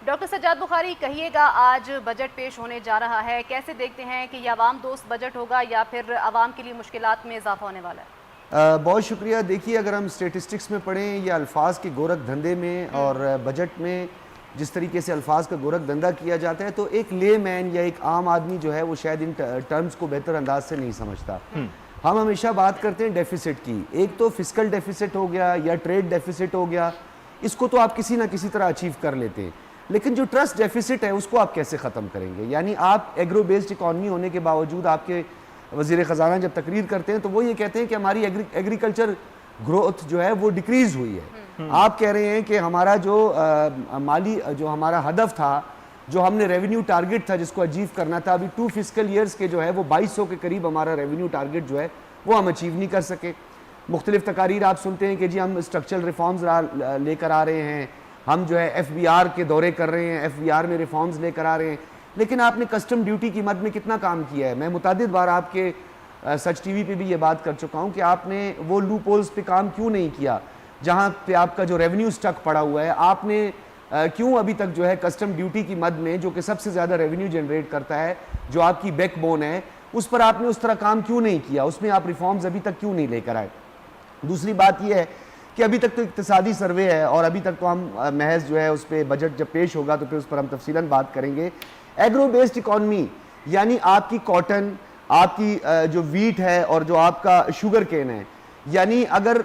Doctor Sajjad Bukhari, कहिएगा, आज budget पेश होने जा रहा है, कैसे देखते हैं कि ये आवाम दोस्त बजट होगा या फिर आवाम के लिए मुश्किलात में इजाफा होने वाला है? बहुत शुक्रिया। देखिए, अगर हम स्टेटिस्टिक्स में पढ़ें या अल्फाज के गोरख धंधे में और बजट में जिस तरीके से अल्फाज का गोरख धंधा किया जाता है, तो एक ले मैन या एक आम आदमी जो है वो शायद इन टर्म्स को बेहतर अंदाज से नहीं समझता। हम हमेशा बात करते हैं डेफिसिट की। एक तो फिस्कल डेफिसिट हो गया या ट्रेड डेफिसिट हो गया, इसको तो आप किसी ना किसी तरह अचीव कर लेते हैं, लेकिन जो ट्रस्ट डेफिसिट है उसको आप कैसे ख़त्म करेंगे? यानी आप एग्रो बेस्ड इकॉनमी होने के बावजूद आपके वज़ीर ख़जाना जब तकरीर करते हैं तो वो ये कहते हैं कि हमारी एग्रीकल्चर ग्रोथ जो है वो डिक्रीज़ हुई है। आप कह रहे हैं कि हमारा जो माली जो हमारा हदफ था, जो हमने रेवेन्यू टारगेट था जिसको अचीव करना था, अभी 2 फिस्कल ईयर्स के जो है वो 2200 के करीब हमारा रेवेन्यू टारगेट जो है वो हम अचीव नहीं कर सके। मुख्तलिफ तकारीर आप सुनते हैं कि जी हम स्ट्रक्चरल रिफॉर्म्स लेकर आ रहे हैं, हम जो है FBR के दौरे कर रहे हैं, FBR में रिफॉर्म्स लेकर आ रहे हैं, लेकिन आपने कस्टम ड्यूटी की मद में कितना काम किया है? मैं मुतादिद बार आपके सच टीवी पे भी ये बात कर चुका हूँ कि आपने वो लूप होल्स पे काम क्यों नहीं किया जहाँ पे आपका जो रेवेन्यू स्टक पड़ा हुआ है। आपने क्यों अभी तक जो है कस्टम ड्यूटी की मद में, जो कि सबसे ज़्यादा रेवेन्यू जनरेट करता है, जो आपकी बैकबोन है, उस पर आपने उस तरह काम क्यों नहीं किया? उसमें आप रिफॉर्म्स अभी तक क्यों नहीं लेकर आए? दूसरी बात यह है कि अभी तक तो इक्तिसादी सर्वे है और अभी तक तो हम महज जो है उस पर बजट जब पेश होगा तो फिर उस पर हम तफसीलन बात करेंगे। एग्रो बेस्ड इकॉनमी यानी आपकी कॉटन, आपकी जो वीट है और जो आपका शुगर केन है, यानी अगर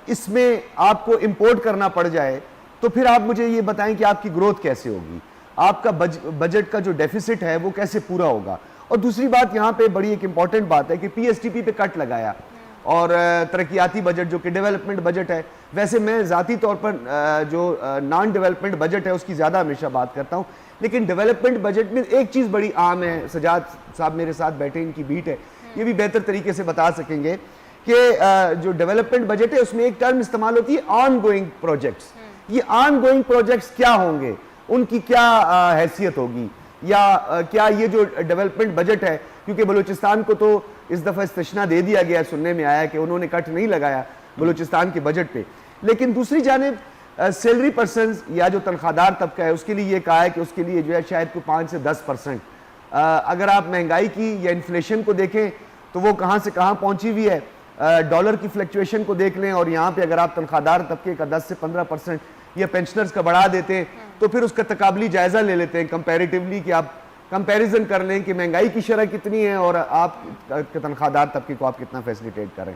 इसमें आपको इंपोर्ट करना पड़ जाए तो फिर आप मुझे ये बताएं कि आपकी ग्रोथ कैसे होगी, आपका बजट का जो डेफिसिट है वो कैसे पूरा होगा। और दूसरी बात यहाँ पे बड़ी एक इंपॉर्टेंट बात है कि PSTP पे कट लगाया और तरक्याती बजट जो कि डेवलपमेंट बजट है, वैसे मैं ज़ाती तौर पर जो नॉन डेवलपमेंट बजट है उसकी ज़्यादा हमेशा बात करता हूँ, लेकिन डेवलपमेंट बजट में एक चीज़ बड़ी आम है, सजाद साहब मेरे साथ बैठे, इनकी बीट है, ये भी बेहतर तरीके से बता सकेंगे कि जो डेवलपमेट बजट है उसमें एक टर्म इस्तेमाल होती है ऑन गोइंग प्रोजेक्ट्स। ये ऑन गोइंग प्रोजेक्ट्स क्या होंगे, उनकी क्या हैसियत होगी, या क्या ये जो डेवलपमेंट बजट है, क्योंकि बलूचिस्तान को तो इस दफ़ा इस्तिश्ना दे दिया गया, सुनने में आया कि उन्होंने कट नहीं लगाया बलूचिस्तान के बजट पे, लेकिन दूसरी जानिब सैलरी पर्सनस या जो तनख्वाहदार तबका है उसके लिए ये कहा है कि उसके लिए जो है शायद कोई 5 से 10%। अगर आप महंगाई की या इन्फ्लेशन को देखें तो वो कहाँ से कहाँ पहुँची हुई है, डॉलर की फ्लक्चुएशन को देख लें, और यहाँ पे अगर आप तनख्वाहदार तबके का 10 से 15% या पेंशनर्स का बढ़ा देते हैं तो फिर उसका तकाबली जायज़ा ले लेते हैं कंपैरेटिवली, कि आप कंपैरिजन कर लें कि महंगाई की शरह कितनी है और आप तनख्वाहदार तबके को आप कितना फैसिलिटेट करें।